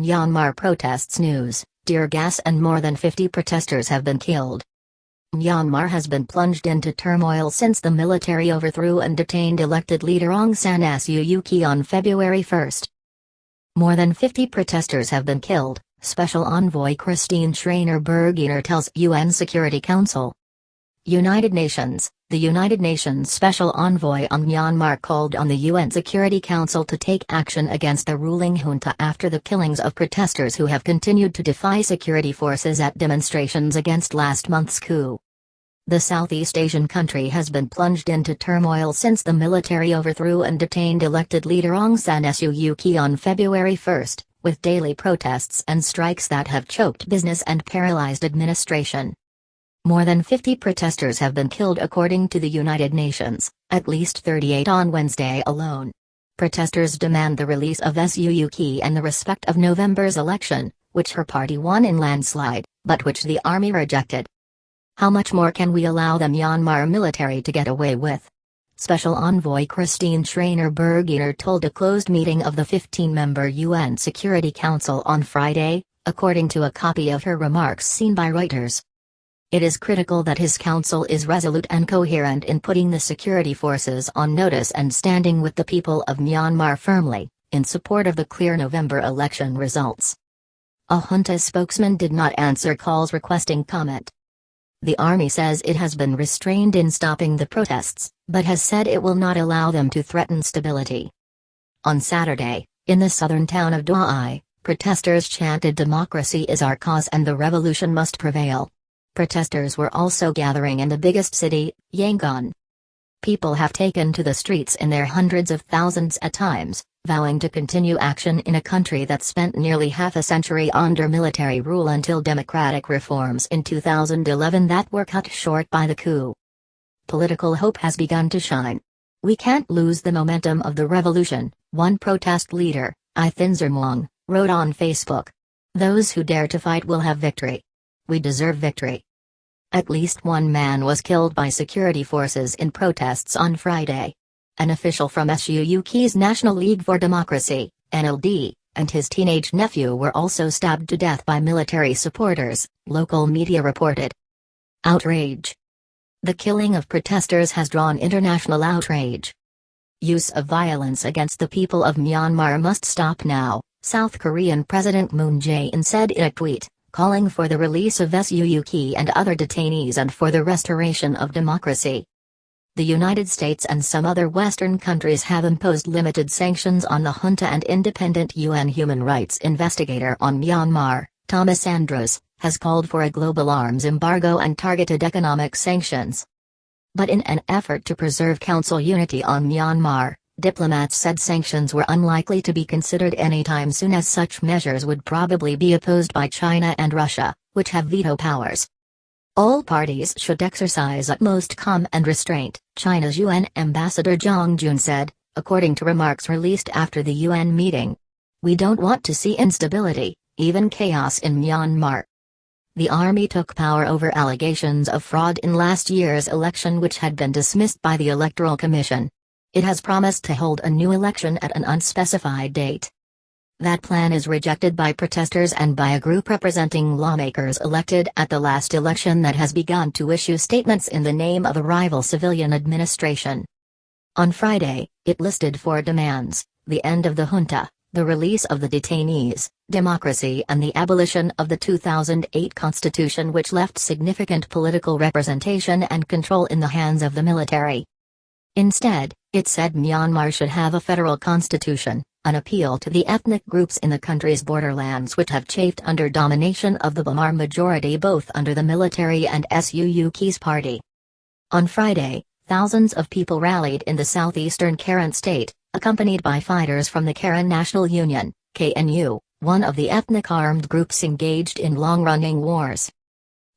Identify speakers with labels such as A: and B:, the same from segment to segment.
A: Myanmar Protests news, tear gas and more than 50 protesters have been killed. Myanmar has been plunged into turmoil since the military overthrew and detained elected leader Aung San Suu Kyi on February 1. More than 50 protesters have been killed, Special Envoy Christine Schreiner-Berginer tells UN Security Council. United Nations. The United Nations Special Envoy on Myanmar called on the UN Security Council to take action against the ruling junta after the killings of protesters who have continued to defy security forces at demonstrations against last month's coup. The Southeast Asian country has been plunged into turmoil since the military overthrew and detained elected leader Aung San Suu Kyi on February 1, with daily protests and strikes that have choked business and paralyzed administration. More than 50 protesters have been killed according to the United Nations, at least 38 on Wednesday alone. Protesters demand the release of Suu Kyi and the respect of November's election, which her party won in landslide, but which the army rejected. How much more can we allow the Myanmar military to get away with? Special Envoy Christine Schreiner-Berginer told a closed meeting of the 15-member UN Security Council on Friday, according to a copy of her remarks seen by Reuters. It is critical that his council is resolute and coherent in putting the security forces on notice and standing with the people of Myanmar firmly, in support of the clear November election results. A junta spokesman did not answer calls requesting comment. The army says it has been restrained in stopping the protests, but has said it will not allow them to threaten stability. On Saturday, in the southern town of Doi, protesters chanted "Democracy is our cause and the revolution must prevail." Protesters were also gathering in the biggest city, Yangon. People have taken to the streets in their hundreds of thousands at times, vowing to continue action in a country that spent nearly half a century under military rule until democratic reforms in 2011 that were cut short by the coup. Political hope has begun to shine. "We can't lose the momentum of the revolution," one protest leader, I Thinzermuang, wrote on Facebook. "Those who dare to fight will have victory. We deserve victory." At least one man was killed by security forces in protests on Friday. An official from Suu Kyi's National League for Democracy, NLD, and his teenage nephew were also stabbed to death by military supporters, local media reported. Outrage. The killing of protesters has drawn international outrage. Use of violence against the people of Myanmar must stop now, South Korean President Moon Jae-in said in a tweet, calling for the release of Suu Kyi and other detainees and for the restoration of democracy. The United States and some other Western countries have imposed limited sanctions on the junta, and independent UN human rights investigator on Myanmar, Thomas Andrews, has called for a global arms embargo and targeted economic sanctions. But in an effort to preserve Council unity on Myanmar, diplomats said sanctions were unlikely to be considered anytime soon, as such measures would probably be opposed by China and Russia, which have veto powers. All parties should exercise utmost calm and restraint, China's UN ambassador Zhang Jun said, according to remarks released after the UN meeting. "We don't want to see instability, even chaos in Myanmar." The army took power over allegations of fraud in last year's election, which had been dismissed by the Electoral Commission. It has promised to hold a new election at an unspecified date. That plan is rejected by protesters and by a group representing lawmakers elected at the last election that has begun to issue statements in the name of a rival civilian administration. On Friday, it listed four demands: the end of the junta, the release of the detainees, democracy, and the abolition of the 2008 constitution, which left significant political representation and control in the hands of the military. Instead, it said Myanmar should have a federal constitution, an appeal to the ethnic groups in the country's borderlands which have chafed under domination of the Bamar majority both under the military and Suu Kyi's party. On Friday, thousands of people rallied in the southeastern Karen state, accompanied by fighters from the Karen National Union, KNU, one of the ethnic armed groups engaged in long-running wars.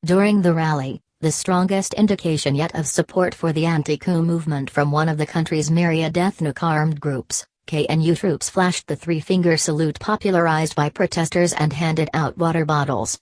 A: During the rally, the strongest indication yet of support for the anti-coup movement from one of the country's myriad ethnic armed groups, KNU troops flashed the three-finger salute popularized by protesters and handed out water bottles,